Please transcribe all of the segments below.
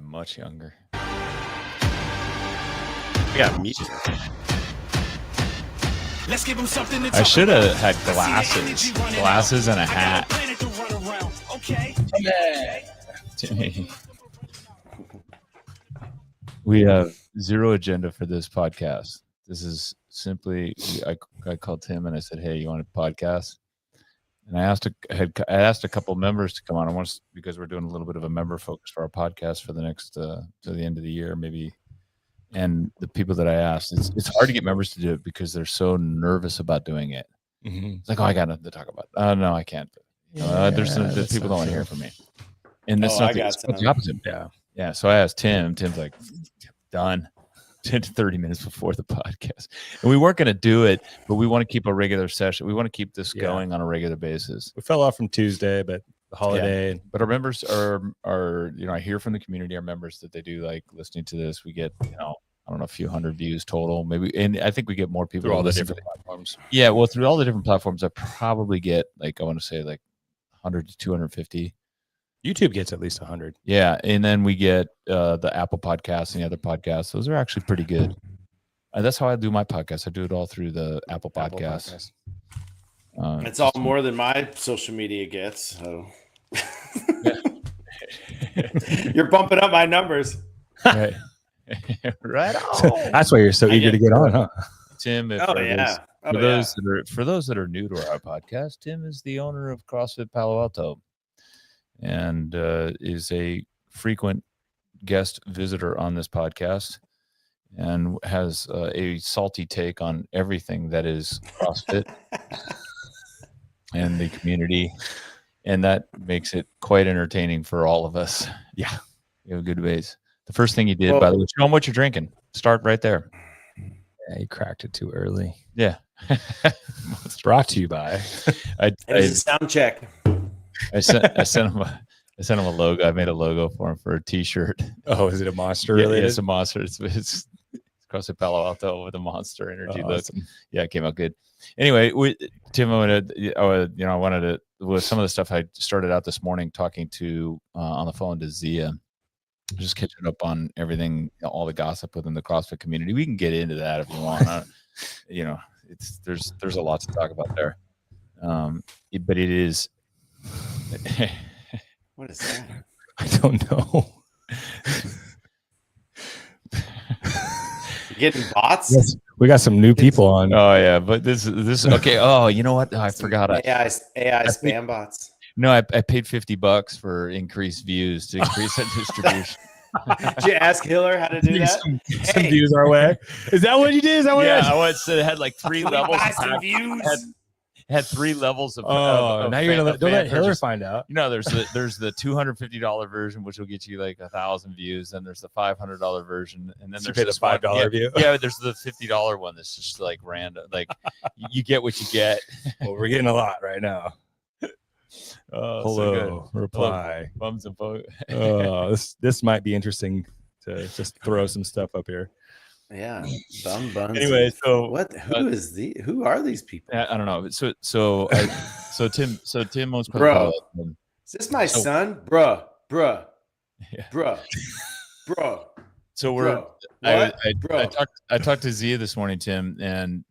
I'm much younger. We got music. Let's give him something to I should have had glasses and a hat. Timmy. We have zero agenda for this podcast. This is simply, I called Tim and I said, "Hey, you want a podcast?" And I asked a couple members to come on. Because we're doing a little bit of a member focus for our podcast for the next to the end of the year, maybe. And the people that I asked, it's hard to get members to do it because they're so nervous about doing it. Mm-hmm. It's like, oh, I got nothing to talk about. No, I can't. There's people don't want to hear from me. And that's not the opposite. Yeah. So I asked Tim. Tim's like, done. 10 to 30 minutes before the podcast. And we weren't going to do it, but we want to keep a regular session. We want to keep this going on a regular basis. We fell off from Tuesday, but the holiday. Yeah. But our members are, I hear from the community, our members, that they do like listening to this. We get, I don't know, a few hundred views total, maybe. And I think we get more people through all the different platforms. Yeah. Well, through all the different platforms, I probably get I want to say 100 to 250. YouTube gets at least 100. Yeah. And then we get the Apple podcasts and the other podcasts. Those are actually pretty good. That's how I do my podcast. I do it all through the Apple podcast. It's all more than my social media gets. So. You're bumping up my numbers. Right. Right on. That's why you're so eager to get on, huh? Tim, for those that are new to our podcast, Tim is the owner of CrossFit Palo Alto and is a frequent guest visitor on this podcast and has a salty take on everything that is CrossFit and the community. And that makes it quite entertaining for all of us. Yeah, you have good ways. The first thing you did, by the way, show them what you're drinking. Start right there. Yeah, you cracked it too early. Yeah. It's brought to you by. It's a sound check. I sent him a logo. I made a logo for him for a T-shirt. Oh, is it a Monster? Yeah, it's a Monster. It's CrossFit Palo Alto with a Monster Energy look. Awesome. Yeah, it came out good. Anyway, Tim, I wanted to, with some of the stuff I started out this morning talking to on the phone to Zia, just catching up on everything, all the gossip within the CrossFit community. We can get into that if you want. There's a lot to talk about there. But it is. What is that? I don't know. Getting bots? Yes, we got some new people on. Oh yeah, but this is okay. Oh, you know what? I forgot. AI spam bots. No, I paid $50 for increased views to increase that distribution. Did you ask Hiller how to do that? Some views our way. Is that what you did? Is that what? Yeah, I went. So it had like 3 levels. Some views. Had 3 levels of. Now you're gonna don't let Hiller find out. There's the $250 version, which will get you like 1,000 views. Then there's the $500 version, and then there's the $5 view. Yeah, there's the $50 one that's just like random. Like you get what you get. Well, we're getting a lot right now. Hello, so reply. Bums and bugs. This might be interesting to just throw some stuff up here. Yeah, buns. Anyway, so who are these people? I don't know. So Tim owns bro. Is this my son, bruh? Yeah. Bruh. So we're. I talked to Zia this morning, Tim, and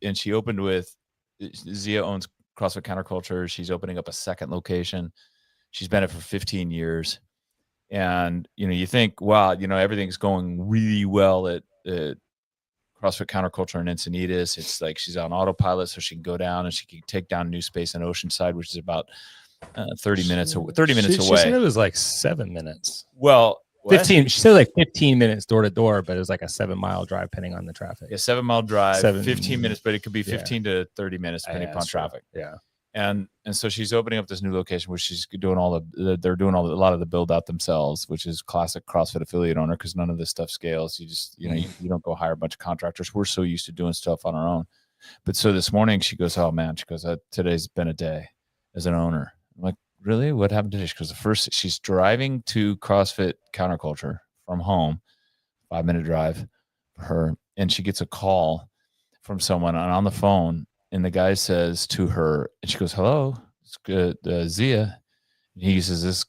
and she opened with Zia owns CrossFit Counterculture. She's opening up a second location. She's been at it for 15 years. And, you think, wow, everything's going really well at CrossFit Counterculture in Encinitas. It's like she's on autopilot, so she can go down and she can take down New Space in Oceanside, which is about 30 minutes away. She said it was like 7 minutes. Well, 15. She said like 15 minutes door to door, but it was like a 7-mile drive depending on the traffic. Yeah, 7-mile drive, 15 minutes, but it could be 15 to 30 minutes depending upon traffic. Yeah. And so she's opening up this new location where she's doing a lot of the build out themselves, which is classic CrossFit affiliate owner, because none of this stuff scales. You just, you don't go hire a bunch of contractors. We're so used to doing stuff on our own. But so this morning she goes, oh man, today's been a day as an owner. I'm like, really? What happened today? Because she's driving to CrossFit Counterculture from home, 5-minute drive for her. And she gets a call from someone on the phone. And the guy says to her, and she goes, hello, it's good, Zia. And he uses this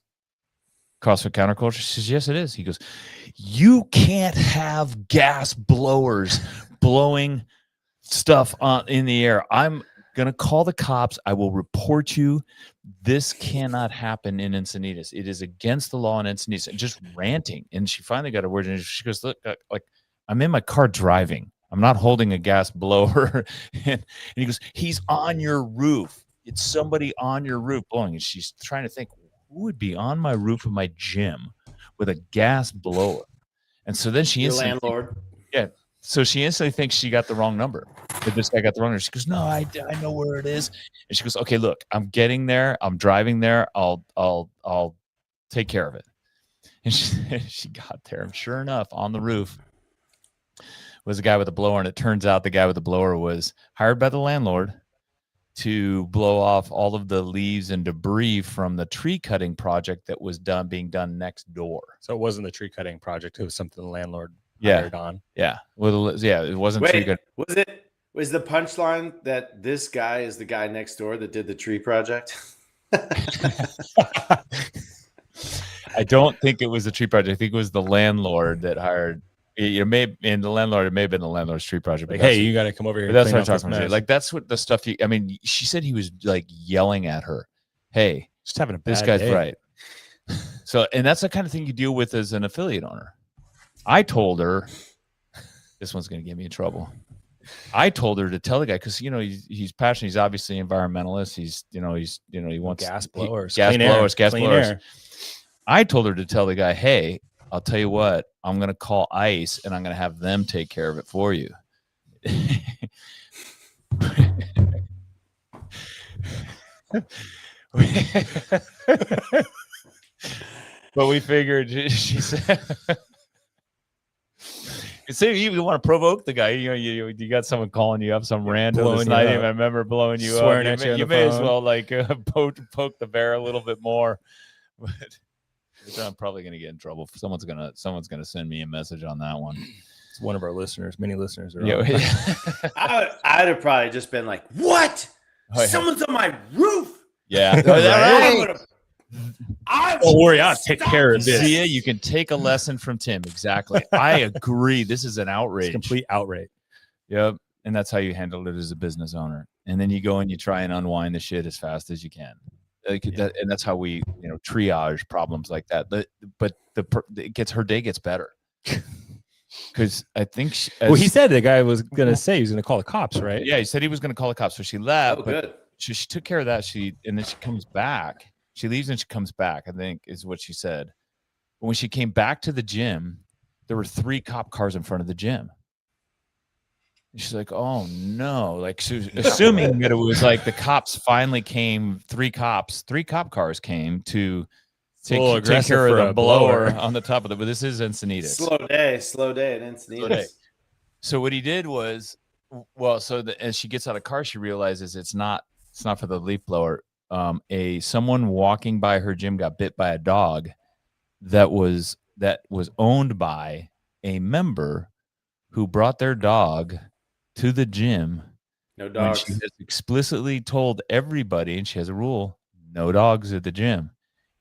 CrossFit Counterculture? She says, yes, it is. He goes, you can't have gas blowers blowing stuff in the air. I'm going to call the cops. I will report you. This cannot happen in Encinitas. It is against the law in Encinitas. And just ranting. And she finally got a word. And she goes, look, like, I'm in my car driving. I'm not holding a gas blower. and he goes, he's on your roof. It's somebody on your roof blowing. And she's trying to think, who would be on my roof of my gym with a gas blower? And so then she instantly, landlord. Yeah. So she instantly thinks she got the wrong number. That this guy got the wrong number. She goes, no, I know where it is. And she goes, okay, look, I'm getting there. I'm driving there. I'll take care of it. And she got there. And sure enough, on the roof was a guy with a blower. And it turns out the guy with the blower was hired by the landlord to blow off all of the leaves and debris from the tree cutting project that was being done next door. So it wasn't the tree cutting project; it was something the landlord hired on. Yeah, well, yeah, it wasn't tree cutting. Was the punchline that this guy is the guy next door that did the tree project? I don't think it was the tree project. I think it was the landlord that hired. It may have been the landlord's tree project. Like, hey, you got to come over here. That's what I'm talking about. Like, that's what the stuff. I mean, she said he was like yelling at her. Hey, just having a bad this guy's day. right. So, and that's the kind of thing you deal with as an affiliate owner. I told her, this one's going to get me in trouble. I told her to tell the guy, because he's passionate. He's obviously environmentalist. He wants gas blowers, gas blowers. Air. I told her to tell the guy, hey, I'll tell you what, I'm going to call ICE and I'm going to have them take care of it for you. But we figured, she said, say you want to provoke the guy. You got someone calling you up, some random this night. I remember blowing you swearing up. At you may as well like poke the bear a little bit more. But I'm probably gonna get in trouble. Someone's gonna send me a message on that one. It's one of our listeners. Many listeners are. I'd have probably just been like, "What? Someone's on my roof." Yeah. Don't worry, I'll take care of this. See, you can take a lesson from Tim. Exactly. I agree. This is an outrage. It's complete outrage. Yep. And that's how you handle it as a business owner. And then you go and you try and unwind the shit as fast as you can. And that's how we, triage problems like that. But her day gets better. Because I think he said the guy was gonna say he was gonna call the cops, right? Yeah, he said he was gonna call the cops. So she left. Oh, good. She took care of that. And then she comes back. She leaves and she comes back, I think is what she said. But when she came back to the gym, there were 3 cop cars in front of the gym. And she's like, oh no. Like, she was assuming that it was like the cops finally came, 3 cop cars came to take care of the blower on the top of it. But this is Encinitas. Slow day at Encinitas. So what he did was, as she gets out of the car, she realizes it's not for the leaf blower. Someone walking by her gym got bit by a dog that was owned by a member who brought their dog to the gym. No dogs. She has explicitly told everybody, and she has a rule, no dogs at the gym.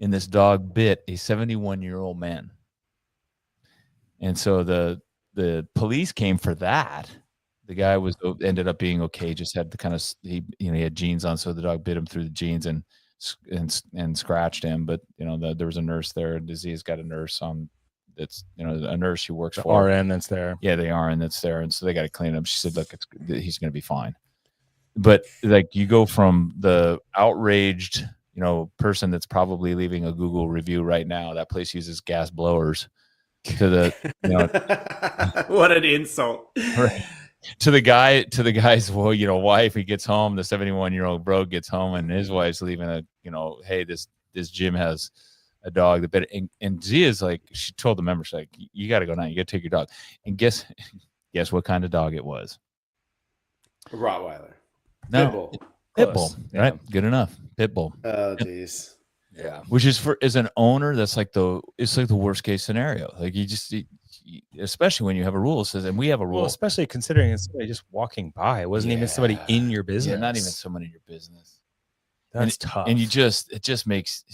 And this dog bit a 71-year-old man. And so the police came for that. The guy ended up being okay. Just had the kind of he had jeans on, so the dog bit him through the jeans and scratched him. But there was a nurse there. And Dizzy's got a nurse on. That's a nurse she works for. RN that's there. Yeah, the RN that's there, and so they got to clean him. She said, "Look, he's going to be fine." But like you go from the outraged person that's probably leaving a Google review right now. That place uses gas blowers. To the what an insult. Right. To the guy's wife, he gets home, the 71-year-old bro gets home, and his wife's leaving hey, this gym has a dog that bit. And Zia's like, she told the members, like, you got to go now, you got to take your dog. And guess what kind of dog it was? A Rottweiler. No, Pitbull. Right, yeah. Good enough. Pitbull. Oh, jeez. Yeah, which is as an owner, that's like the worst case scenario. Like especially when you have a rule that says, and we have a rule, especially considering it's somebody just walking by. It wasn't even somebody in your business. Yeah, not even someone in your business. That's tough. And it just makes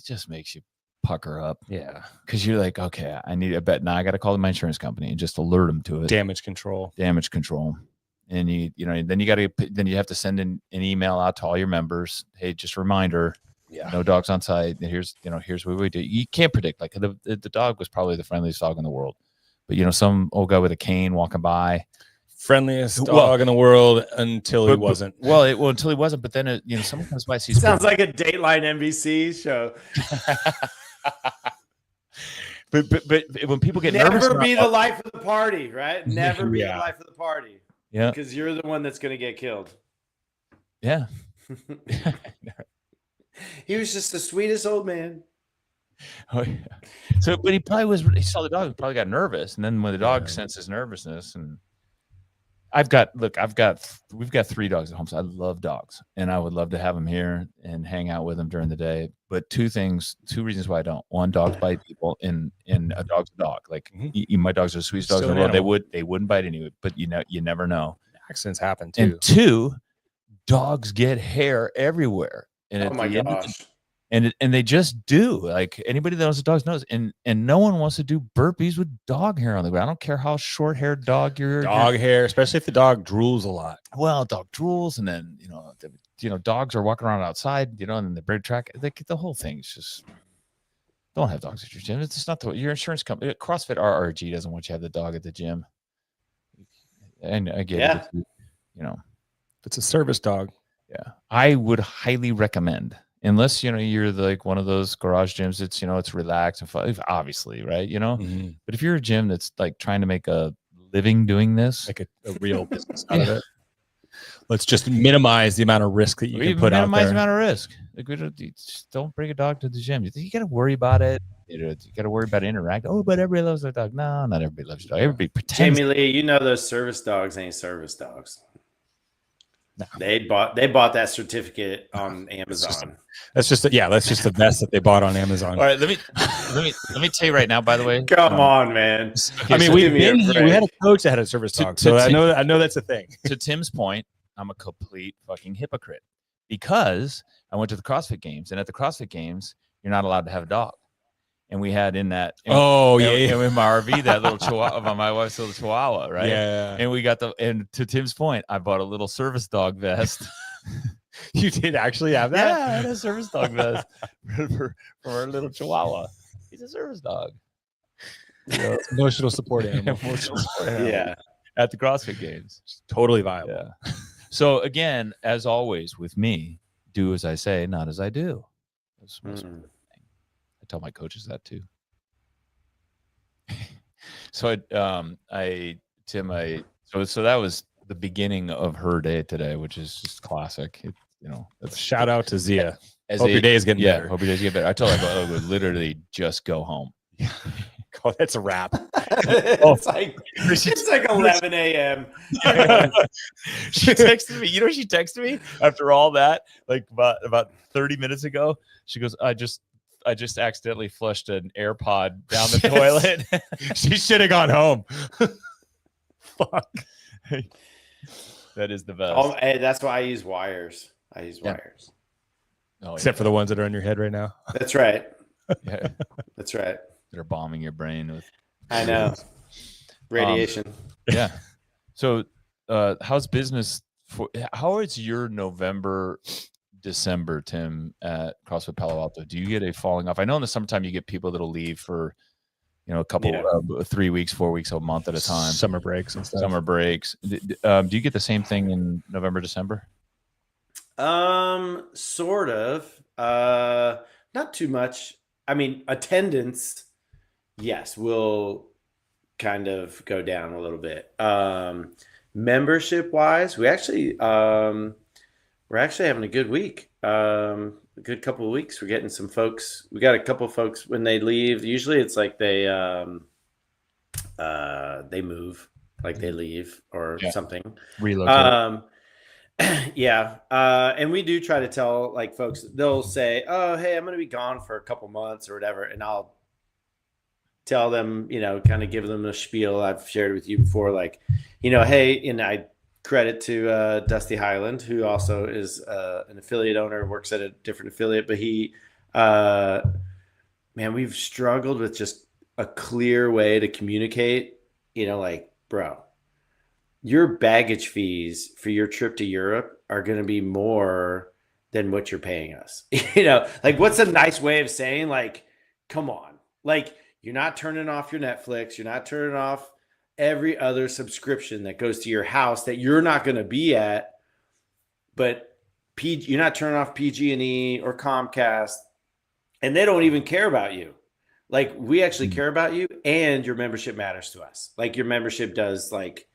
you pucker up. Yeah. Because you're like, okay, I need a bet. Now I got to call my insurance company and just alert them to it. Damage control. And then you have to send an email out to all your members. Hey, just a reminder. Yeah. No dogs on site. Here's what we do. You can't predict. Like the dog was probably the friendliest dog in the world, but some old guy with a cane walking by. Friendliest dog in the world until he wasn't. Until he wasn't. But then someone comes by, sees. Sounds like a Dateline NBC show. but when people get never nervous, be the life of the party, right? Never be the life of the party. Yeah, because you're the one that's going to get killed. Yeah. He was just the sweetest old man. Oh, yeah. So, but he saw the dog, he probably got nervous, and then when the dog senses nervousness, and we've got 3 dogs at home, so I love dogs, and I would love to have them here and hang out with them during the day. But two reasons why I don't. One, dogs bite people, and a dog's a dog. Like my dogs are the sweetest dogs in the world. They wouldn't bite anyway, but you never know. Accidents happen too. And 2, dogs get hair everywhere. And oh my gosh. And they just do. Like anybody that knows the dogs knows. And no one wants to do burpees with dog hair on the ground. I don't care how short-haired dog you're. Dog hair, especially if the dog drools a lot. Well, dog drools, and then dogs are walking around outside, and the bird track. The whole thing's just don't have dogs at your gym. It's not your insurance company. CrossFit RRG doesn't want you to have the dog at the gym. And I get it. It's a service dog. Yeah, I would highly recommend, unless you're like one of those garage gyms. It's relaxed and fun, obviously, right? But if you're a gym that's like trying to make a living doing this, like a real business out of it, let's just minimize the amount of risk that you can put out there. Minimize the amount of risk. Like just don't bring a dog to the gym. You got to worry about it. You got to worry about interacting. Oh, but everybody loves their dog. No, not everybody loves your dog. Everybody pretends. Jamie Lee, those service dogs ain't service dogs. No. They bought that certificate on Amazon. That's just the best that they bought on Amazon. All right, let me tell you right now. By the way, come on, man. Okay, I mean, we had a coach that had a service dog, so I know that's a thing. To Tim's point, I'm a complete fucking hypocrite because I went to the CrossFit Games, and at the CrossFit Games, you're not allowed to have a dog. And we had in that, in my RV, that little chihuahua, my wife's little chihuahua, right? Yeah. And we got and to Tim's point, I bought a little service dog vest. You did actually have that? Yeah, I had a service dog vest for our little chihuahua. He's a service dog. Emotional support animal. Yeah. At the CrossFit Games. Totally viable. Yeah. So again, as always with me, do as I say, not as I do. That's I tell my coaches that too. So so that was the beginning of her day today, which is just classic. Shout out to Zia. Hope your day is getting better. Hope your day is getting better. I told her I would literally just go home. Oh, that's a wrap. It's like 11 a.m. She texted me. She texted me after all that, like about 30 minutes ago. She goes, I just accidentally flushed an AirPod down the toilet. She should have gone home. Fuck. That is the best. Oh, hey, that's why I use wires. Wires. Oh, except for the ones that are on your head right now. That's right. Yeah. That's right. That are bombing your brain with. I know. Radiation. Yeah. So, how's business how is your November, December, Tim, at CrossFit Palo Alto? Do you get a falling off? I know in the summertime you get people that'll leave for, a couple, 3 weeks, 4 weeks, a month at a time. Summer breaks and stuff. Summer breaks. Do you get the same thing in November, December? Sort of. Not too much. I mean, attendance, yes, will kind of go down a little bit. Membership wise, we're actually having a good week. A good couple of weeks. We're getting some folks. We got a couple of folks when they leave. Usually it's like they move, like they leave or something. Relocate. Yeah. And we do try to tell like folks, they'll say, oh, hey, I'm going to be gone for a couple months or whatever. And I'll tell them, kind of give them a spiel I've shared with you before, like, hey, and I credit to Dusty Highland, who also is an affiliate owner, works at a different affiliate, but he man, we've struggled with just a clear way to communicate, like, bro, your baggage fees for your trip to Europe are going to be more than what you're paying us. Like, what's a nice way of saying, like, come on, like, you're not turning off your Netflix, you're not turning off every other subscription that goes to your house that you're not going to be at, but you're not turning off PG&E or Comcast, and they don't even care about you. Like, we actually care about you, and your membership matters to us. Like, your membership does, like,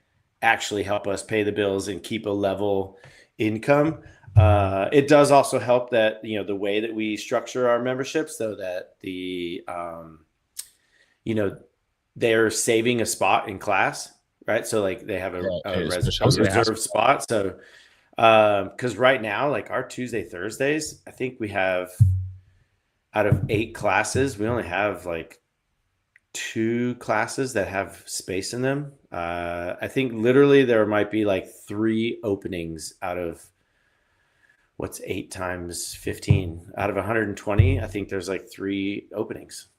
actually help us pay the bills and keep a level income. It does also help that, the way that we structure our memberships, so that they're saving a spot in class, right? So, like, they have a reserved spot. So, because right now, like, our Tuesday, Thursdays, I think we have, out of 8 classes, we only have like 2 classes that have space in them. I think literally there might be like 3 openings out of, what's 8 times 15 out of 120. I think there's like 3 openings.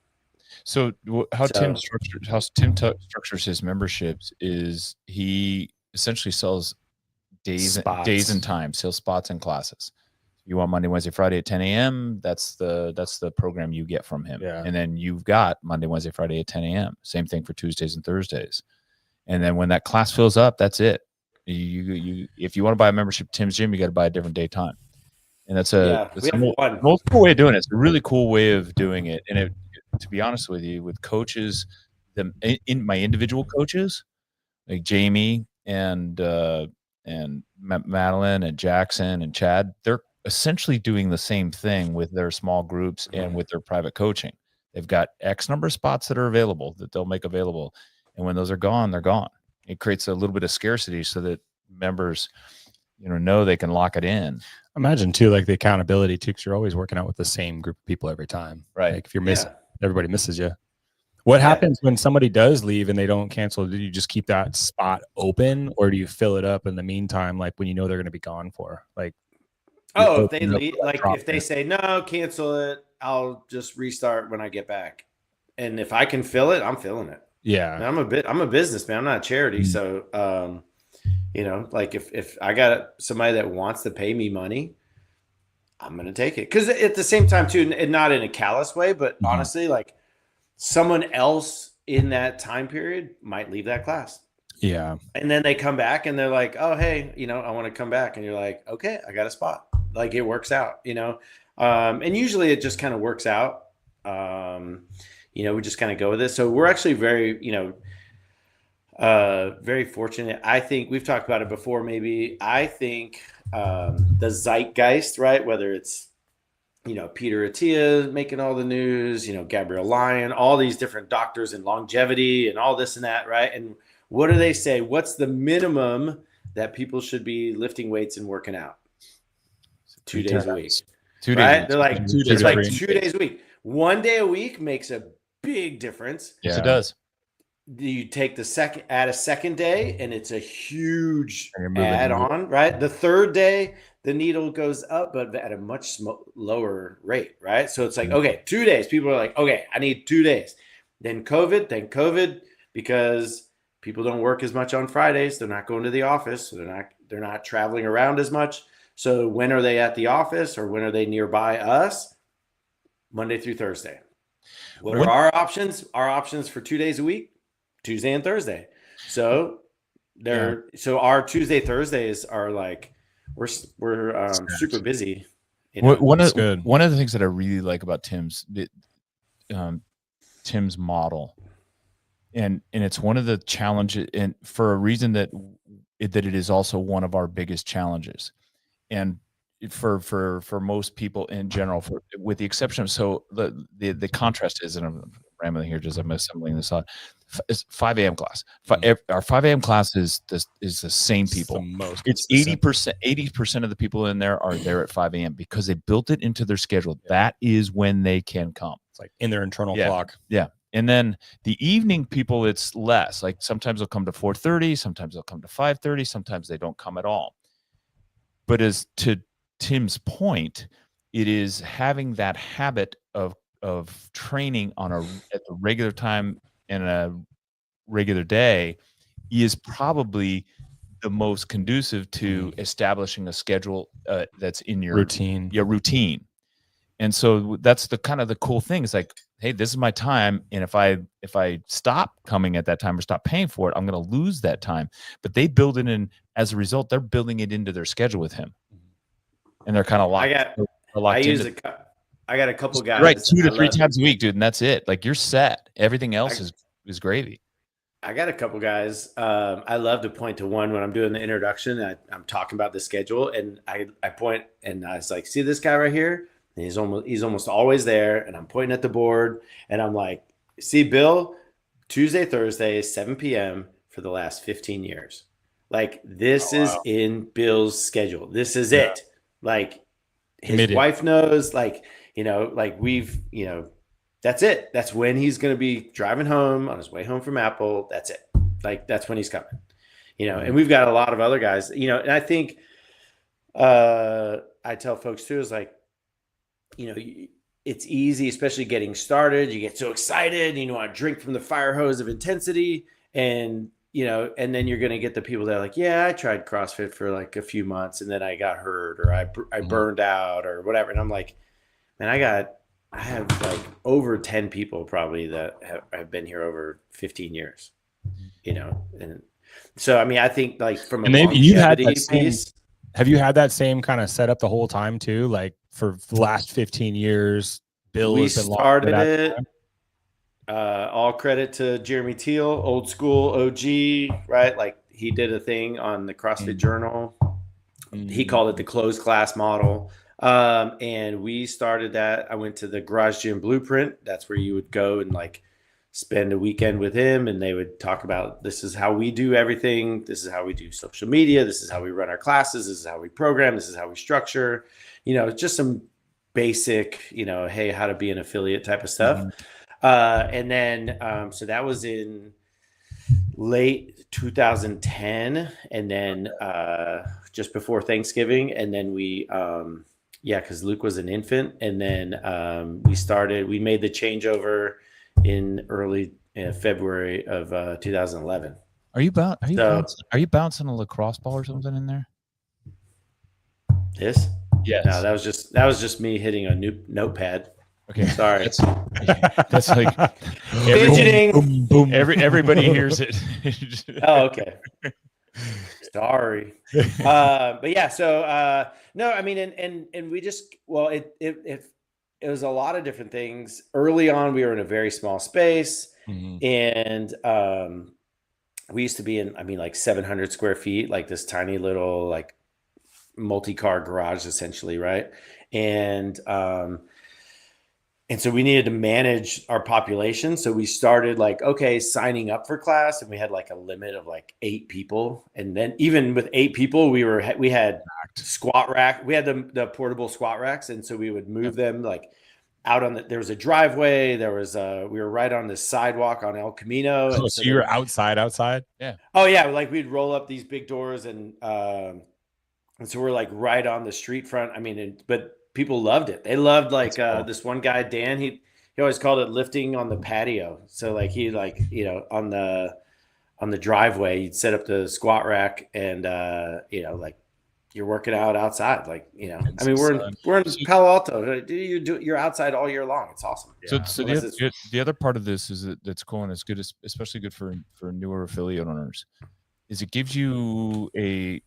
So how Tim structures his memberships is he essentially sells days and times, sells spots and classes. You want Monday, Wednesday, Friday at 10 a.m. That's the program you get from him. Yeah. And then you've got Monday, Wednesday, Friday at 10 a.m. Same thing for Tuesdays and Thursdays. And then when that class fills up, that's it. You if you want to buy a membership to Tim's Gym, you got to buy a different day time. And that's an old school way of doing it. It's a really cool way of doing it. And to be honest with you, with coaches, in my individual coaches, like Jamie and Madeline and Jackson and Chad, they're essentially doing the same thing with their small groups and with their private coaching. They've got X number of spots that are available that they'll make available. And when those are gone, they're gone. It creates a little bit of scarcity so that members, know they can lock it in. Imagine too, like the accountability too, because you're always working out with the same group of people every time. Right. Like if you're missing, everybody misses you. What happens when somebody does leave and they don't cancel? Do you just keep that spot open, or do you fill it up in the meantime, like when you know they're going to be gone for? Like, if they leave, like if they say no, cancel it, I'll just restart when I get back. And if I can fill it, I'm filling it. Yeah, I'm a businessman. I'm not a charity, so like if I got somebody that wants to pay me money, I'm gonna take it. Because at the same time too, and not in a callous way, but honestly, like, someone else in that time period might leave that class. Yeah. And then they come back and they're like, oh, hey, I want to come back. And you're like, okay, I got a spot. Like, it works out, and usually it just kind of works out. We just kind of go with it. So we're actually very, very fortunate. I think we've talked about it before. Maybe I think the zeitgeist, right? Whether it's, Peter Attia making all the news, Gabrielle Lyon, all these different doctors in longevity and all this and that, right? And what do they say? What's the minimum that people should be lifting weights and working out? 2 days a week. 2 days. Right? They're like, it's like 2 days a week. 1 day a week makes a big difference. Yes, it does. You take add a second day, and it's a huge add on, right? The third day, the needle goes up, but at a much lower rate, right? So it's like, okay, 2 days. People are like, okay, I need 2 days. Then COVID, because people don't work as much on Fridays. They're not going to the office. So they're not traveling around as much. So when are they at the office, or when are they nearby us? Monday through Thursday. What are our options? Our options for 2 days a week, Tuesday and Thursday. So so our Tuesday, Thursdays are like, we're super busy. One of the things that I really like about Tim's model, and it's one of the challenges, and for a reason that it is also one of our biggest challenges, and for most people in general, with the exception of, so the contrast is, and I'm rambling here, just I'm assembling this on. It's 5 a.m. class. Our 5 a.m. class is the same people. It's 80% of the people in there are there at 5 a.m. because they built it into their schedule. That is when they can come. It's like in their internal clock. Yeah. And then the evening people, it's less. Like sometimes they'll come to 4:30, sometimes they'll come to 5:30, sometimes they don't come at all. But as to Tim's point, it is having that habit of of training on at the regular time and a regular day is probably the most conducive to establishing a schedule that's in your routine. And so that's the kind of the cool thing. It's like, hey, this is my time, and if I stop coming at that time or stop paying for it, I'm going to lose that time. But they build it in. As a result, they're building it into their schedule with him, and they're kind of locked. I got a couple guys, right, 2 to 3 times a week, dude, and that's it. Like, you're set. Everything else is gravy. I got a couple guys. I love to point to one when I'm doing the introduction. I'm talking about the schedule, and I point, and I was like, see this guy right here? And he's almost always there, and I'm pointing at the board, and I'm like, see Bill, Tuesday, Thursday, 7 p.m. for the last 15 years. Like, this is in Bill's schedule. This is it. Like, his wife knows, like, that's it. That's when he's going to be driving home on his way home from Apple. That's it. Like, that's when he's coming, and we've got a lot of other guys, and I think I tell folks too, is like, it's easy, especially getting started. You get so excited, you want to drink from the fire hose of intensity, and and then you're going to get the people that are like, yeah, I tried CrossFit for like a few months, and then I got hurt, or I burned out, or whatever. And I'm like, man, I have like over 10 people probably that have been here over 15 years, and so, I mean, I think like from a longevity piece. Have you had that same kind of setup the whole time too? Like for the last 15 years, Bill we started it. All credit to Jeremy Teal, old school OG, right? Like, he did a thing on the CrossFit Journal. He called it the closed class model. And we started that. I went to the Garage Gym Blueprint. That's where you would go and like spend a weekend with him, and they would talk about, this is how we do everything. This is how we do social media. This is how we run our classes. This is how we program. This is how we structure, just some basic, hey, how to be an affiliate type of stuff. And then, so that was in late 2010, and then just before Thanksgiving. And then we, because Luke was an infant. And then we made the changeover in early February of 2011. Are you bouncing a lacrosse ball or something in there? This? Yes. No, that was just me hitting a notepad. Okay, sorry. That's like fidgeting. Boom, boom. Everybody hears it. Oh, okay. Sorry. But yeah, so no, I mean, and we just, well, it was a lot of different things. Early on, we were in a very small space, and we used to be in, I mean, like 700 square feet, like this tiny little like multi-car garage, essentially, right? And so we needed to manage our population. So we started like, okay, signing up for class, and we had like a limit of like 8 people. And then even with 8 people, we had squat rack. We had the portable squat racks. And so we would move them like out on there was a driveway. There was we were right on the sidewalk on El Camino. Oh, so you were outside? Yeah. Oh yeah. Like, we'd roll up these big doors, and so we're like right on the street front. I mean, but people loved it. They loved like cool. This one guy, Dan, he always called it lifting on the patio. So like he like, on the driveway, you'd set up the squat rack, and like you're working out outside. Like, I mean, we're in Palo Alto. You're outside all year long. It's awesome. Yeah. So the other part of this is that's cool, and it's good, especially good for newer affiliate owners, is it gives you a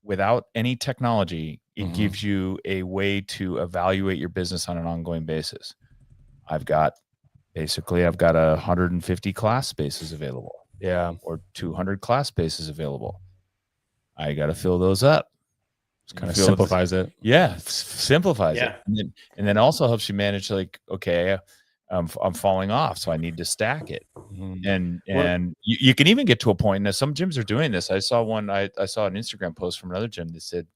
without any technology, it gives you a way to evaluate your business on an ongoing basis. I've got 150 class spaces available. Yeah. Or 200 class spaces available. I got to fill those up. Just kind of simplifies it. Yeah. Simplifies it. And then also helps you manage, like, okay, I'm falling off, so I need to stack it. And you can even get to a point, and some gyms are doing this. I saw an Instagram post from another gym that said,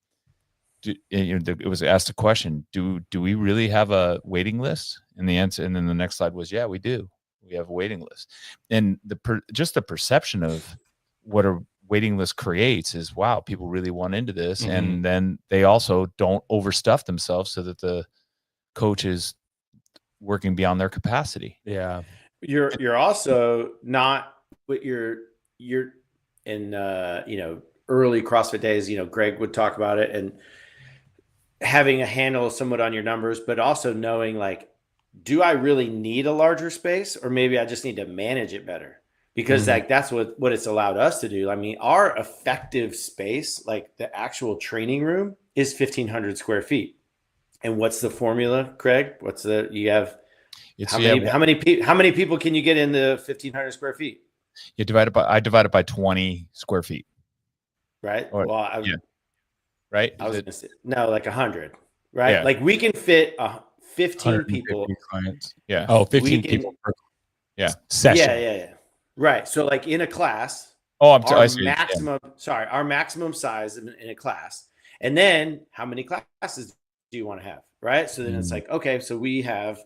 it was asked a question, do we really have a waiting list? And the answer, and then the next slide was, yeah, we do. We have a waiting list. And just the perception of what a waiting list creates is, wow, people really want into this. And then they also don't overstuff themselves so that the coach is working beyond their capacity. Yeah. You're also not what you're in early CrossFit days, Greg would talk about it, and having a handle somewhat on your numbers, but also knowing like, do I really need a larger space, or maybe I just need to manage it better? Because like that's what it's allowed us to do. I mean, our effective space, like the actual training room, is 1,500 square feet. And what's the formula, Craig? How many people can you get in the 1,500 square feet? I divide it by 20 square feet. Right. Or, right. I was going to say, no, like 100, right? Yeah. Like we can fit 15 people. Clients. Yeah. Oh, 15 people per session. Yeah. Right. So like in a class, our maximum size in a class. And then how many classes do you want to have? Right. So then it's like, okay, so we have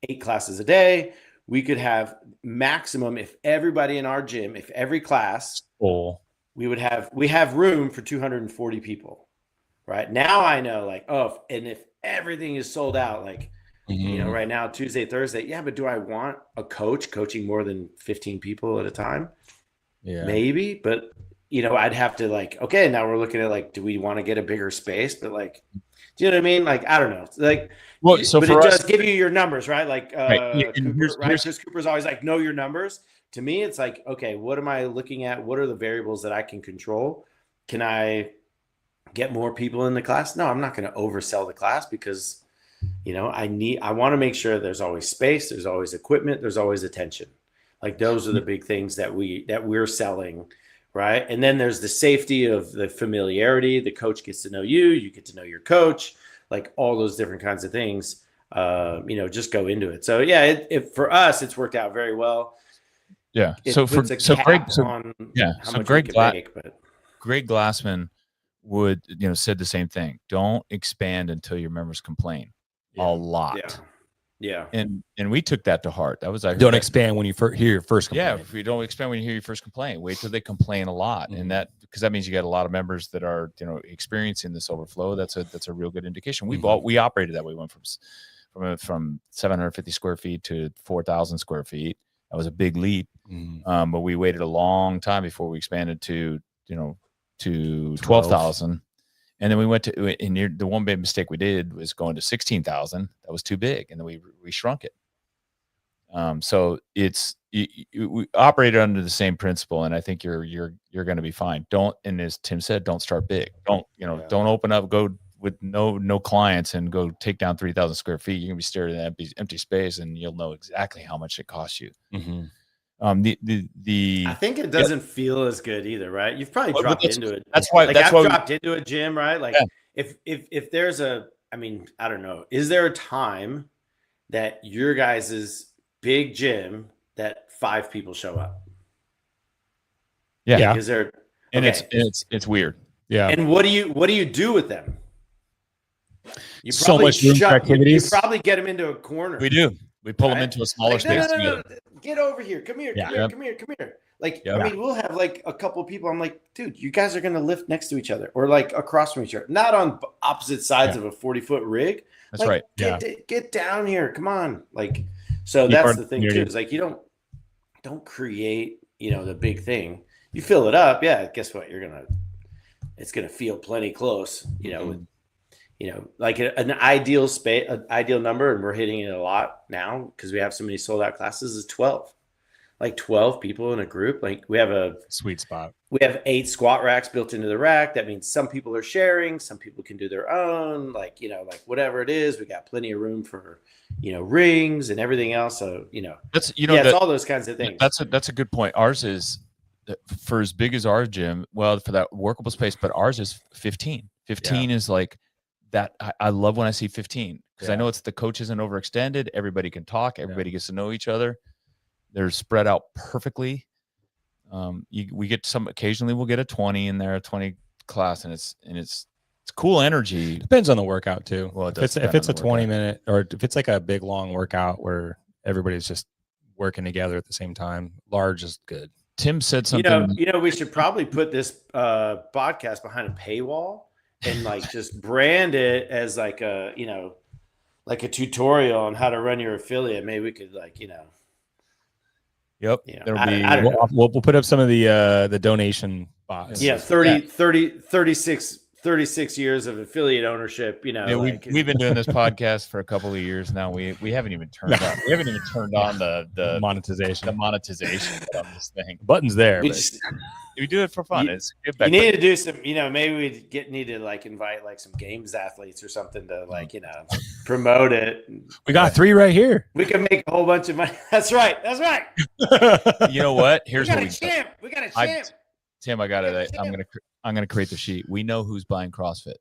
8 classes a day. We could have maximum, if everybody in our gym, if every class, we have room for 240 people. Right now I know like, and if everything is sold out, like, right now, Tuesday, Thursday. Yeah. But do I want a coach coaching more than 15 people at a time? Yeah, maybe, but I'd have to like, okay, now we're looking at like, do we want to get a bigger space? But like, do you know what I mean? Like, I don't know. Like, well, so but for it us, does give you your numbers, right? Like, right. Cooper, right? Chris Cooper's always like, know your numbers. To me, it's like, okay, what am I looking at? What are the variables that I can control? Can I get more people in the class? No, I'm not going to oversell the class because, I want to make sure there's always space, there's always equipment, there's always attention. Like those are the big things that we're selling, right? And then there's the safety of the familiarity. The coach gets to know you, you get to know your coach, like all those different kinds of things. Just go into it. So yeah, for us, it's worked out very well. Yeah. Greg Glassman would, said the same thing. Don't expand until your members complain a lot. Yeah. And we took that to heart. That was like, don't expand when you hear your first complaint. Yeah. If you don't expand when you hear your first complaint, wait till they complain a lot. And because that means you got a lot of members that are, experiencing this overflow. That's a real good indication. We operated that way. We went from 750 square feet to 4,000 square feet. That was a big leap. But we waited a long time before we expanded to 12,000. And then we went to, and the one big mistake we did was going to 16,000. That was too big. And then we shrunk it. So we operated under the same principle. And I think you're going to be fine. And as Tim said, don't start big. Don't open up, go with no clients and go take down 3,000 square feet. You're gonna be staring at an empty space and you'll know exactly how much it costs you. I think it doesn't feel as good either, right? You've probably dropped into it. That's why I've dropped into a gym, right? Like if there's I don't know, is there a time that your guys' big gym that 5 people show up? Yeah. Is there? And it's weird. Yeah. And what do you do with them? You so much room for activities. You probably get them into a corner. We do. We pull them into a smaller space. No. Get over here. Come here. Like, we'll have like a couple of people. I'm like, dude, you guys are going to lift next to each other or like across from each other, not on opposite sides of a 40-foot rig. That's right. Get down here. Come on. Like, so that's the thing too, is like, you don't create, the big thing. You fill it up. Yeah. Guess what? It's going to feel plenty close, like an ideal space, an ideal number, and we're hitting it a lot now because we have so many sold out classes, is 12. Like 12 people in a group. Like we have a sweet spot. We have 8 squat racks built into the rack. That means some people are sharing, some people can do their own, like whatever it is. We got plenty of room for, rings and everything else. So, that's, it's all those kinds of things. That's a good point. Ours is, for as big as our gym, well, for that workable space, but ours is 15. 15 is like, that I love when I see 15 because I know it's the coach isn't overextended. Everybody can talk. Everybody gets to know each other. They're spread out perfectly. We get occasionally we'll get a 20 in there, a 20 class, and it's cool energy. Depends on the workout too. Well, if it's a 20-minute or if it's like a big long workout where everybody's just working together at the same time, large is good. Tim said something. We should probably put this podcast behind a paywall. And like just brand it as like a, like a tutorial on how to run your affiliate, maybe we could like, Yep. You know, There'll I be. don't know. We'll put up some of the donation box. Yeah, 36 years of affiliate ownership, Yeah, we've been doing this podcast for a couple of years now. We haven't even turned on. We haven't even turned on the monetization. The monetization on this thing. Button's there. We do it for fun. It's good. You need to do some, maybe we need to like invite like some games athletes or something to like, promote it. We got 3 right here. We can make a whole bunch of money. That's right. You know what? Here's what we got a champ. Tim, I got it. I'm gonna create the sheet. We know who's buying CrossFit.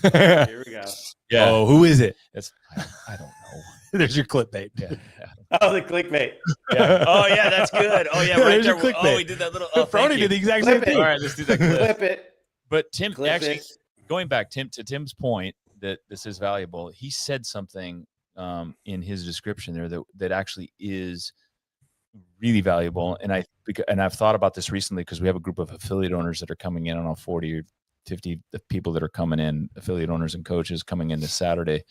Here we go. Yeah. Oh, who is it? I don't know. There's your clickbait. Yeah. Oh, the clickbait. Yeah. Oh, yeah, that's good. Oh, yeah, right there. Oh, we did that little. Oh, Frony did the exact same thing. All right, let's do that clip. Clip it. But Tim, going back, to Tim's point that this is valuable, he said something in his description there that actually is really valuable. And I've thought about this recently because we have a group of affiliate owners that are coming in. I don't know, 40 or 50 people that are coming in, affiliate owners and coaches coming in this Saturday.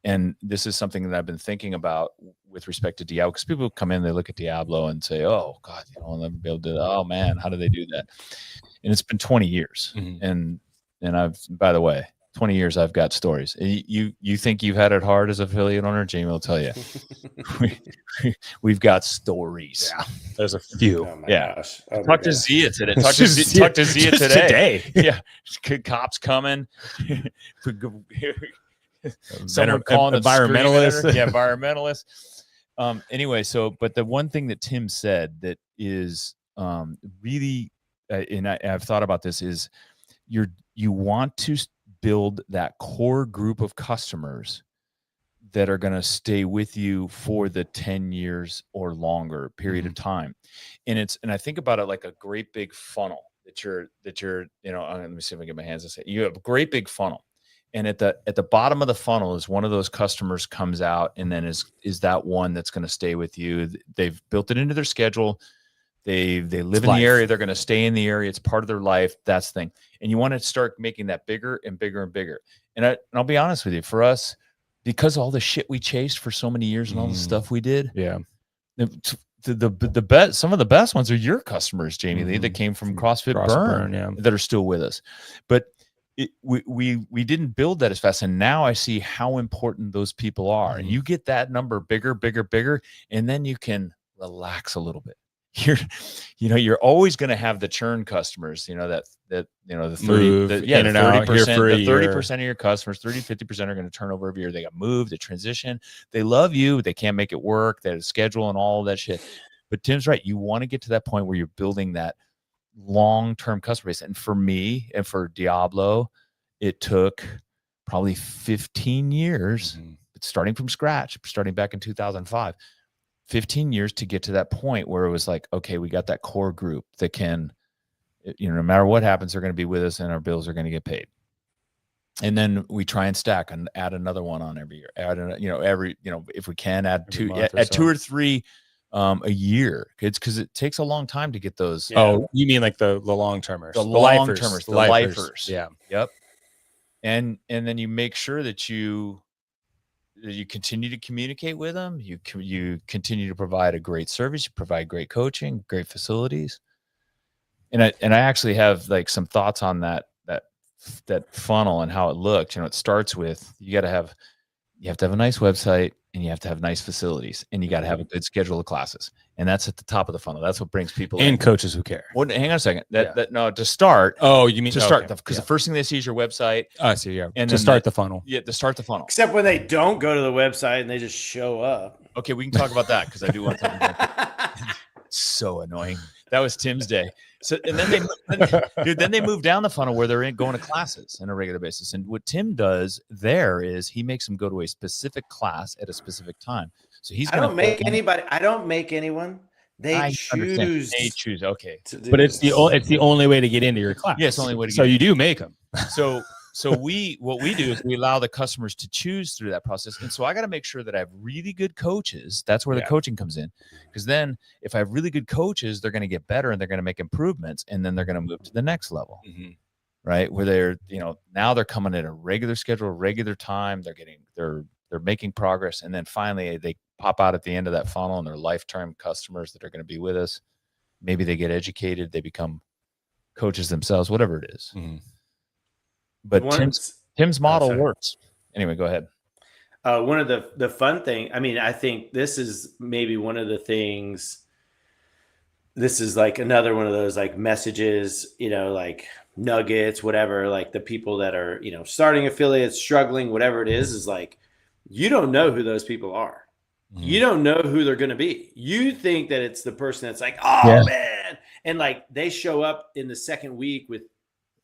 And this is something that I've been thinking about with respect to Diablo, because people come in, they look at Diablo and say, "Oh God, I'll never be able to do that. Oh man, how do they do that?" And it's been 20 years, and I've, by the way, 20 years I've got stories. You think you've had it hard as an affiliate owner? Jamie will tell you, we've got stories. Yeah, there's a few. Oh gosh. Oh talk to Zia today. Talk to Zia today. Yeah, cops coming. Someone calling environmentalists. Yeah, environmentalists. Anyway, but the one thing that Tim said that is really, and I've thought about this, is you want to build that core group of customers that are going to stay with you for the 10 years or longer period of time. And I think about it like a great big funnel that you're, let me see if I can get my hands to say, you have a great big funnel. And at the bottom of the funnel is one of those customers comes out, and then is that one that's going to stay with you. They've built it into their schedule. They live in the area. They're going to stay in the area. It's part of their life. That's the thing. And you want to start making that bigger and bigger and bigger. And I'll be honest with you, for us, because all the shit we chased for so many years and all the stuff we did. Yeah. The best, some of the best ones are your customers, Jamie Lee, that came from CrossFit Burn, that are still with us. But we didn't build that as fast, and now I see how important those people are. And you get that number bigger, and then you can relax a little bit. You're always going to have the churn customers, the 30% of your customers, 30-50% are going to turn over every year. They got moved, they transition, they love you, they can't make it work, they have a schedule and all of that shit. But Tim's right, you want to get to that point where you're building that long-term customer base. And for me and for Diablo, it took probably 15 years, starting from scratch, starting back in 2005, 15 years to get to that point where it was like, okay, we got that core group that can, no matter what happens, they're going to be with us and our bills are going to get paid. And then we try and stack and add another one on every year. If we can add two or three a year. It's because it takes a long time to get those. Yeah. Oh, you mean like the long-termers, the long-termers, the lifers. Yeah. Yep. And then you make sure that you continue to communicate with them. You continue to provide a great service. You provide great coaching, great facilities. And I actually have like some thoughts on that funnel and how it looked. It starts with you have to have a nice website, and you have to have nice facilities, and you got to have a good schedule of classes. And that's at the top of the funnel. That's what brings people and in. Coaches who care. Well, hang on a second. To start. Oh, you mean to start? Because the first thing they see is your website. I see. Yeah. And to start the funnel. Yeah, to start the funnel. Except when they don't go to the website and they just show up. Okay, we can talk about that because I do want to talk about that. So annoying. That was Tim's day. So, and then they move down the funnel where they're going to classes on a regular basis. And what Tim does there is he makes them go to a specific class at a specific time. So I don't make anyone. They choose. They choose. Okay. But it's the only way to get into your class. Yeah, it's the only way to get So you do make them. So what we do is we allow the customers to choose through that process. And so I got to make sure that I have really good coaches. That's where the coaching comes in. Because then if I have really good coaches, they're going to get better and they're going to make improvements, and then they're going to move to the next level. right? Where they're, now they're coming at a regular schedule, regular time. They're making progress. And then finally they pop out at the end of that funnel and they're lifetime customers that are going to be with us. Maybe they get educated, they become coaches themselves, whatever it is. Mm-hmm. But Tim's model works. Anyway, go ahead. One of the fun thing, I mean, I think this is maybe one of the things, this is like another one of those like messages, like nuggets, whatever, like the people that are, starting affiliates, struggling, whatever it is like, you don't know who those people are. Mm-hmm. You don't know who they're going to be. You think that it's the person that's like, oh man. And like they show up in the second week with,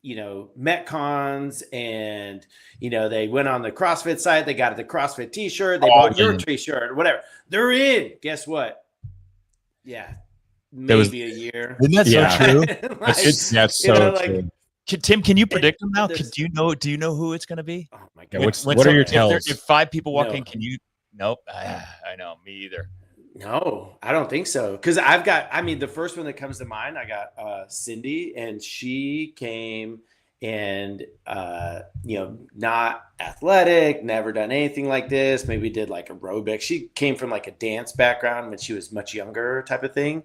Metcons and, they went on the CrossFit site. They got the CrossFit t-shirt. They bought your t-shirt or whatever. They're in. Guess what? Yeah. Maybe a year. Isn't that so true? Like, that's so true. Tim, can you predict them now? Do you know who it's going to be? Oh my God. What are your tells? If 5 people walk in, can you? Nope. I know. Me either. No, I don't think so. Because the first one that comes to mind, I got Cindy, and she came and, not athletic, never done anything like this. Maybe did like aerobics. She came from like a dance background when she was much younger type of thing.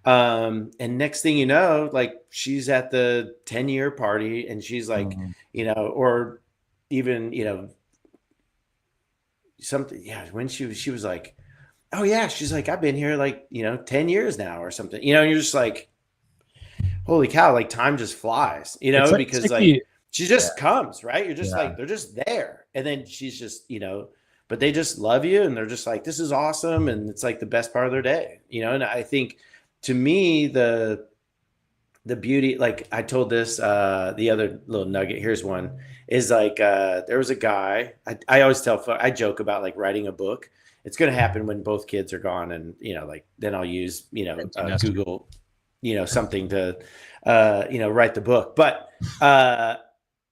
And next thing you know, like she's at the 10-year party and she's like, or even, something. Yeah. When she was like, oh yeah, she's like, I've been here like, 10 years now or something, and you're just like, holy cow, like time just flies, because she just comes, right? You're just like, they're just there. And then she's just, but they just love you and they're just like, this is awesome. And it's like the best part of their day, and I think to me, the beauty, like I told this, the other little nugget, here's one, is like, there was a guy, I always tell, I joke about like writing a book. It's going to happen when both kids are gone. And, like, then I'll use, Google, something to, write the book, but,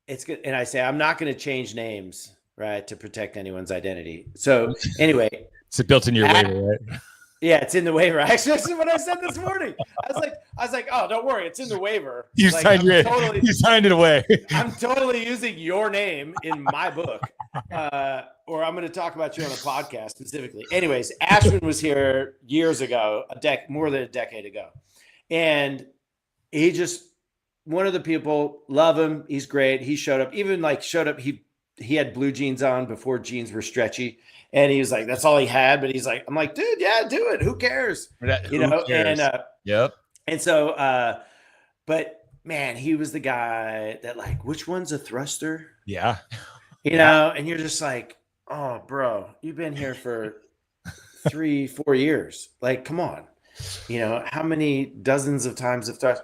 it's good. And I say, I'm not going to change names, right, to protect anyone's identity. So anyway, it's built in your waiver, right? Yeah, it's in the waiver. Actually, that's what I said this morning. I was like, oh, don't worry, it's in the waiver. You signed it away. I'm totally using your name in my book, or I'm going to talk about you on a podcast specifically. Anyways, Ashwin was here years ago, more than a decade ago, and he just one of the people. Love him. He's great. He showed up. He had blue jeans on before jeans were stretchy. And he was like, that's all he had. But he's like, I'm like, dude, yeah, do it. Who cares? Who cares? And yep. And so, but man, he was the guy that like, which one's a thruster? Yeah. And you're just like, oh, bro, you've been here for 3-4 years. Like, come on. How many dozens of times of thrust,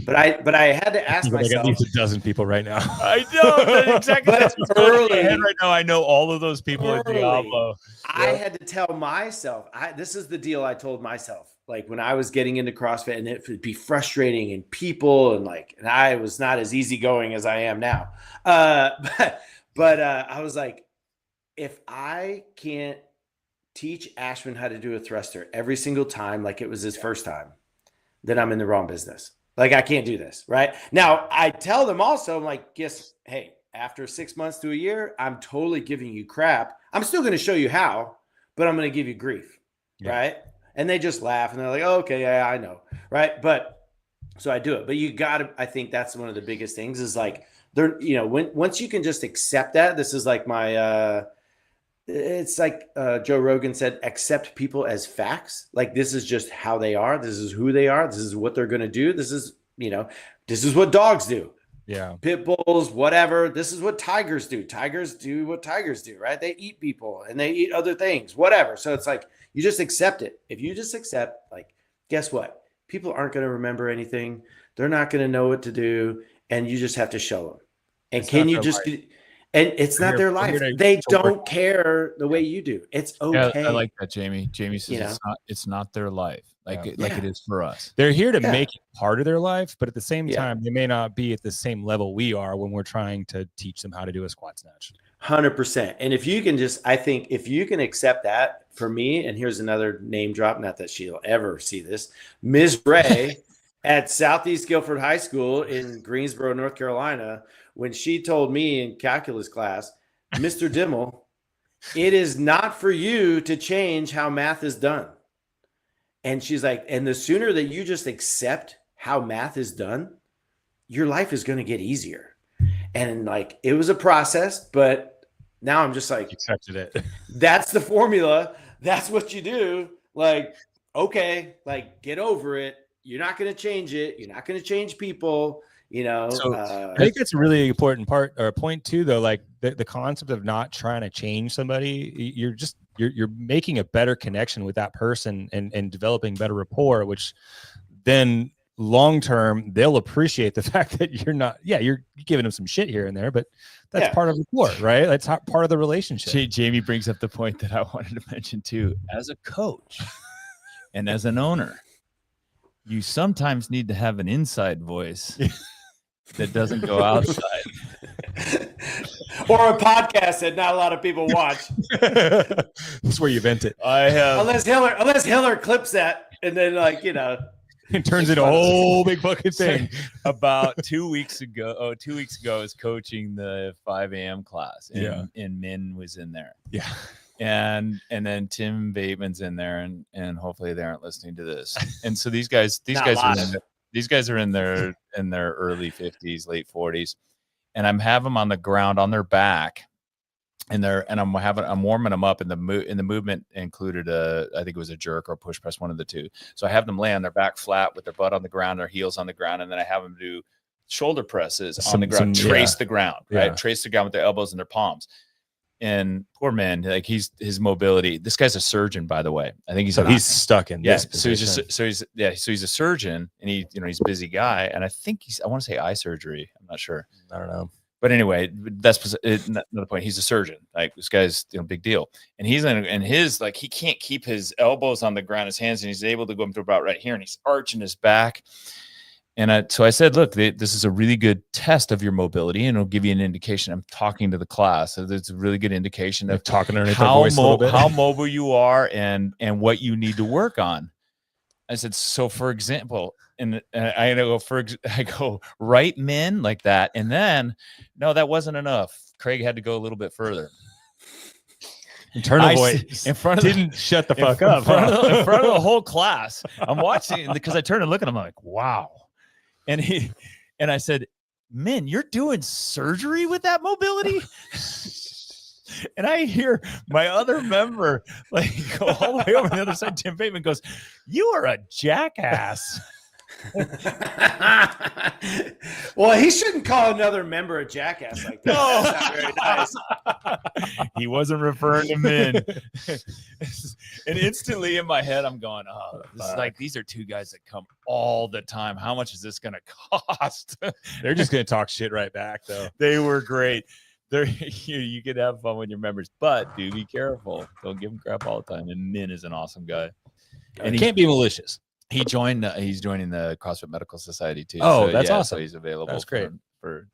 but I had to ask myself. At least a dozen people right now. I know exactly. That's early in my head right now. I know all of those people in Diablo. I had to tell myself, this is the deal I told myself. Like when I was getting into CrossFit, and it would be frustrating and people and I was not as easygoing as I am now. But I was like, if I can't teach Ashwin how to do a thruster every single time like it was his first time, then I'm in the wrong business. Like I can't do this, right? Now I tell them also, I'm like, hey, after 6 months to a year, I'm totally giving you crap. I'm still going to show you how, but I'm going to give you grief, right? And they just laugh and they're like, oh, okay, yeah, I know, right? But so I do it. But you got to, I think that's one of the biggest things is like, once you can just accept that, this is like my, it's like Joe Rogan said, accept people as facts. Like this is just how they are. This is who they are. This is what they're going to do. This is, this is what dogs do. Yeah. Pit bulls, whatever. This is what tigers do. Tigers do what tigers do, right? They eat people and they eat other things, whatever. So it's like, you just accept it. If you just accept, like, guess what? People aren't going to remember anything. They're not going to know what to do. And you just have to show them. And it's can you just life. And it's not their life. They don't care the way you do. It's okay. Yeah, I like that, Jamie. Jamie says it's not their life. Like it is for us. They're here to make it part of their life, but at the same time, they may not be at the same level we are when we're trying to teach them how to do a squat snatch. 100%. And if you can I think if you can accept that for me, and here's another name drop, not that she'll ever see this, Ms. Ray, at Southeast Guilford High School in Greensboro, North Carolina, when she told me in calculus class, Mr. Dymmel, it is not for you to change how math is done. And she's like, and the sooner that you just accept how math is done, your life is going to get easier. And like, it was a process, but now I'm just like, accepted it. That's the formula. That's what you do. Like, okay, like get over it. You're not going to change it. You're not going to change people. You know, so I think that's a really important part or point too, though. Like the concept of not trying to change somebody, you're making a better connection with that person and developing better rapport, which then long term they'll appreciate the fact that you're giving them some shit here and there, but that's part of rapport, right? That's part of the relationship. Jamie brings up the point that I wanted to mention too. As a coach and as an owner, you sometimes need to have an inside voice that doesn't go outside. Or a podcast that not a lot of people watch. That's where you vent it. I have unless Hiller clips that and then like, you know, it turns into a whole big fucking thing. About 2 weeks ago. I was coaching the 5 a.m. class, and Min was in there. Yeah. And then Tim Bateman's in there, and hopefully they aren't listening to this. And so these guys are in their early 50s, late 40s, and I'm having them on the ground on their back, and I'm warming them up, and the movement included I think it was a jerk or a push press, one of the two. So I have them lay on their back flat with their butt on the ground, their heels on the ground, and then I have them do shoulder presses on the ground, trace the ground, right? Yeah. Trace the ground with their elbows and their palms. And poor man, like his mobility. This guy's a surgeon, by the way. I think he's stuck in. Yes. Yeah, so he's a surgeon, and he's a busy guy. And I think I want to say eye surgery. I'm not sure. I don't know. But anyway, that's another point. He's a surgeon. Like this guy's big deal. And he's he can't keep his elbows on the ground, his hands, and he's able to go up to about right here, and he's arching his back. And so I said, look, this is a really good test of your mobility, and it'll give you an indication. I'm talking to the class. So it's a really good indication of talking underneath their voice a little bit. How mobile you are and what you need to work on. I said, so for example, and I go right men like that. And then, no, that wasn't enough. Craig had to go a little bit further. Internal voice in front of didn't shut the fuck up. In front of the whole class. I'm watching because I turned and look at him. I'm like, wow. And I said, "Men, you're doing surgery with that mobility?" And I hear my other member like go all the way over the other side. Tim Bateman goes, "You are a jackass." Well, he shouldn't call another member a jackass like that. No. That's not very nice. He wasn't referring to men. And instantly in my head, I'm going, oh, this is like, these are two guys that come all the time. How much is this going to cost? They're just going to talk shit right back, though. They were great. You could have fun with your members, but do be careful. Don't give them crap all the time. And Min is an awesome guy. And he can't be malicious. He's joining the CrossFit Medical Society too. Oh, so, that's awesome. So he's available. That's great. For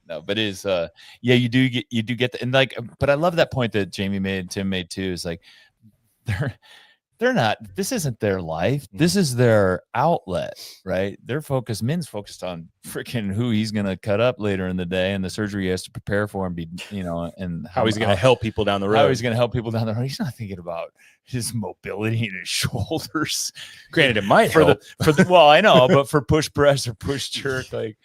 no, but you do get and like, but I love that point that Jamie made, Tim made too. Is like they're not. This isn't their life. This is their outlet, right? Min's focused on freaking who he's gonna cut up later in the day and the surgery he has to prepare for and and how he's gonna help people down the road. How he's gonna help people down the road. He's not thinking about his mobility in his shoulders. Granted, it might help. Well, I know, but for push press or push jerk, like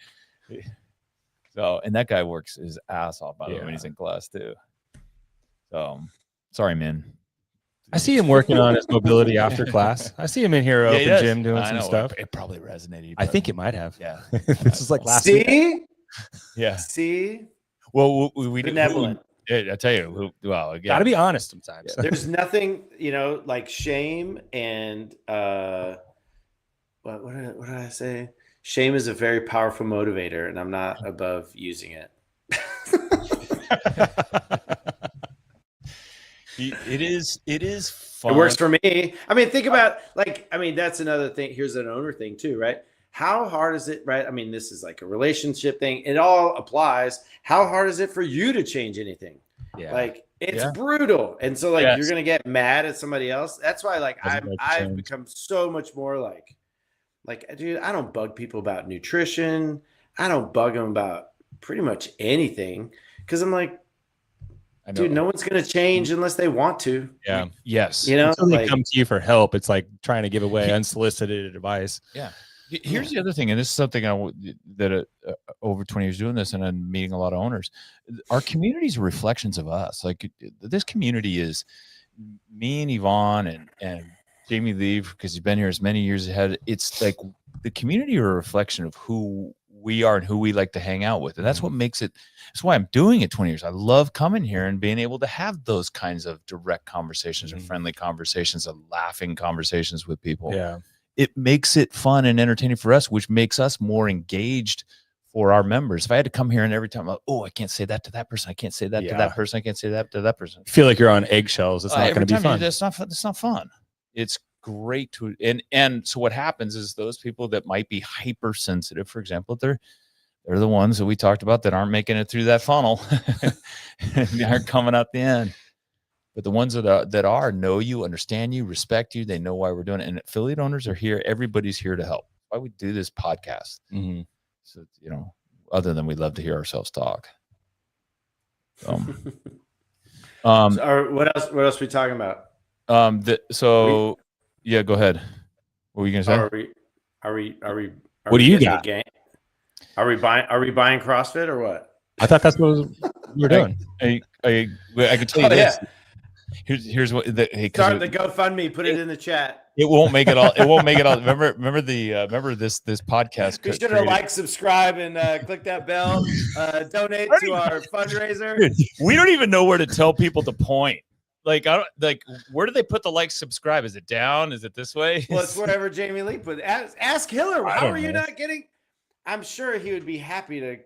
so, and that guy works his ass off by the way when he's in class too. So sorry, man. I see him working on his mobility after class. I see him in here open gym doing some stuff. It probably resonated. I think it might have. Yeah. This is like last week. Yeah. See? Well, we benevolent. I tell you, again, gotta be honest sometimes. Yeah. There's nothing, like shame and what did I say? Shame is a very powerful motivator, and I'm not above using it. It is fun. It works for me. I mean, think about that's another thing. Here's an owner thing too, right? How hard is it, right? I mean, this is like a relationship thing. It all applies. How hard is it for you to change anything? Yeah. Like it's brutal. And so you're going to get mad at somebody else. That's why I've become so much more Like, dude, I don't bug people about nutrition. I don't bug them about pretty much anything because I'm like, I know. dude, no one's going to change unless they want to. Yeah. Yes. You know, Until they like, come to you for help, it's like trying to give away unsolicited advice. Yeah. Here's the other thing, and this is something that over 20 years doing this, and I'm meeting a lot of owners. Our communities are reflections of us. Like this community is me and Yvonne and Jamie Lee, because he's been here as many years ahead. It's like the community are a reflection of who we are and who we like to hang out with, and that's what makes it. That's why I'm doing it 20 years. I love coming here and being able to have those kinds of direct conversations or friendly conversations and laughing conversations with people. Yeah. It makes it fun and entertaining for us, which makes us more engaged for our members. If I had to come here and every time, I can't say that to that person. I can't say that to that person. I can't say that to that person. Feel like you're on eggshells. It's not going to be fun. It's not fun. It's great to, and so what happens is those people that might be hypersensitive, for example, they're the ones that we talked about that aren't making it through that funnel and they aren't coming out the end. But the ones that are know you, understand you, respect you. They know why we're doing it. And affiliate owners are here. Everybody's here to help. Why we do this podcast. Mm-hmm. So, other than we love to hear ourselves talk. So what else are we talking about? Yeah, go ahead. What were you gonna say? Are we what do you got? Are we buying CrossFit or what? I thought that's what we're doing. I can tell you this. Yeah. Here's what start the GoFundMe. Put it in the chat. It won't make it all. It won't make it all. Remember this podcast. Be sure to like, subscribe, and click that bell. Donate to our fundraiser. Dude, we don't even know where to tell people to point. Like where do they put the like, subscribe? Is it down? Is it this way? Well, it's wherever Jamie Lee put. Ask Hiller. How are you not getting? I'm sure he would be happy to.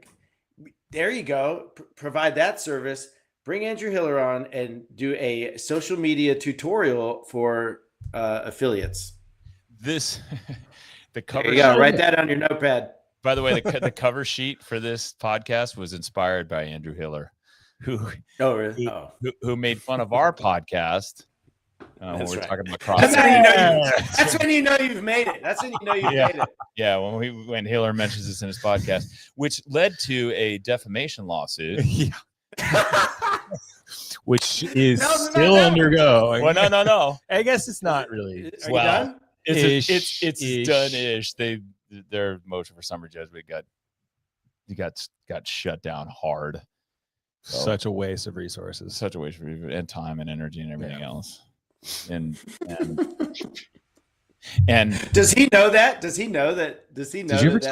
There you go. Provide that service. Bring Andrew Hiller on and do a social media tutorial for affiliates. The cover. You got to write that on your notepad. By the way, the cover sheet for this podcast was inspired by Andrew Hiller, who made fun of our podcast. When we're talking about CrossFit. That's when you know you've made it. That's when you know you've made it. Yeah, when Hiller mentions this in his podcast, which led to a defamation lawsuit. Which is still undergoing. Well, no. I guess it's not really. Are you done? It's done-ish. Their motion for summary judgment got shut down hard. So, such a waste of resources, and time and energy and everything else. And does he know that? Does he know that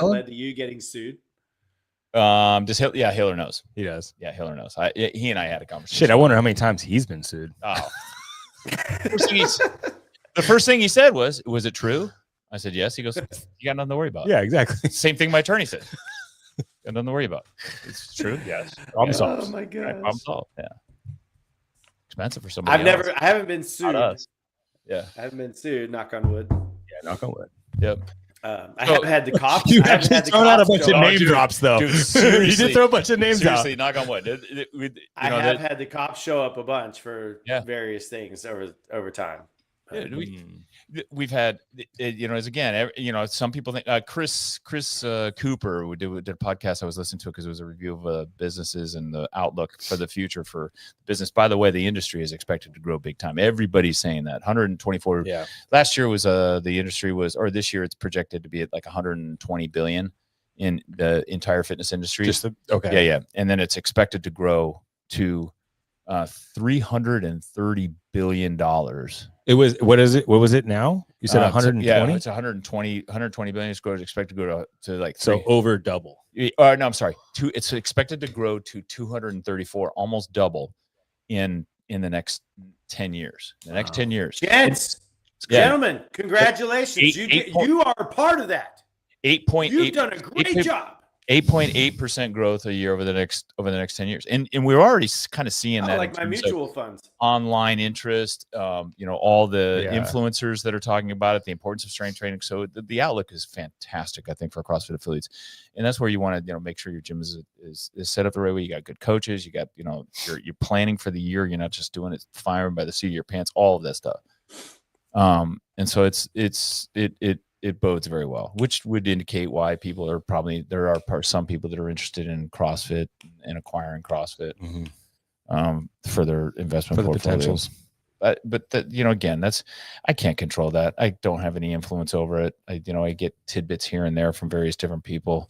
led to you getting sued? Hiller knows. He does. Yeah, Hiller knows. He and I had a conversation. Shit, I wonder how many times he's been sued. Oh. The first thing he said was it true? I said yes. He goes, you got nothing to worry about. Yeah, exactly. Same thing my attorney said. Got nothing to worry about. It's true. Yes. Problem solved. Oh my god. Right, problem solved. Yeah. Expensive for somebody. I haven't been sued. Yeah. I haven't been sued. Knock on wood. Yeah, knock on wood. Yep. I have had the cops. You actually thrown out a bunch of name drops, though. Dude, you did throw a bunch of names out. Seriously, knock on wood. I have had the cops show up a bunch for various things over time. We've had, some people think Chris Cooper did a podcast I was listening to because it was a review of businesses and the outlook for the future for business. By the way, the industry is expected to grow big time. Everybody's saying that 124. Yeah. Last year was the industry was, or this year it's projected to be at like 120 billion in the entire fitness industry. Okay. Yeah. And then it's expected to grow to $330 billion. It was, what is it? What was it now? You said 120? Yeah, it's 120 billion. It's expected to go to like over double. No, I'm sorry. It's expected to grow to 234, almost double in the next 10 years. The next 10 years. Gentlemen, congratulations. You are a part of that. 8.8. You've done a great job. 8.8% growth a year over the next 10 years, and we're already kind of seeing that. Like my mutual funds, online interest, all the influencers that are talking about it, the importance of strength training. So the outlook is fantastic, I think, for CrossFit affiliates, and that's where you want to make sure your gym is set up the right way. You got good coaches, you got you're planning for the year. You're not just doing it firing by the seat of your pants. All of that stuff. And so it bodes very well, which would indicate why people are probably, there are some people that are interested in CrossFit and acquiring CrossFit for their investment For the portfolios. But that, you know, again, I can't control that. I don't have any influence over it. I get tidbits here and there from various different people.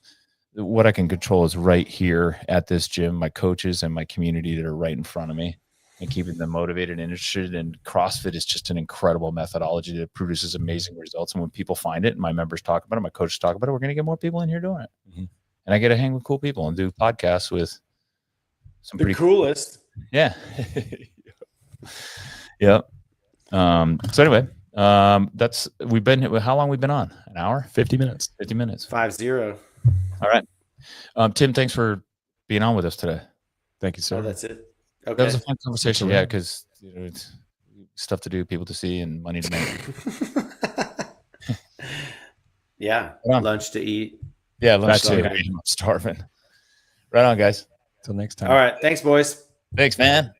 What I can control is right here at this gym, my coaches and my community that are right in front of me, and keeping them motivated and interested. And CrossFit is just an incredible methodology that produces amazing results. And when people find it, and my members talk about it, my coaches talk about it, we're going to get more people in here doing it. And I get to hang with cool people and do podcasts with some the coolest. Yeah. Yeah. So anyway, how long we've been on? An hour? 50 minutes. 50 minutes. 5-0. All right. Tim, thanks for being on with us today. Thank you, sir. Oh, that's it. Okay. That was a fun conversation. Yeah, because it's stuff to do, people to see, and money to make. Yeah. Lunch to eat. Yeah, lunch to eat. I'm starving. Right on, guys. Till next time. All right. Thanks, boys. Thanks, man.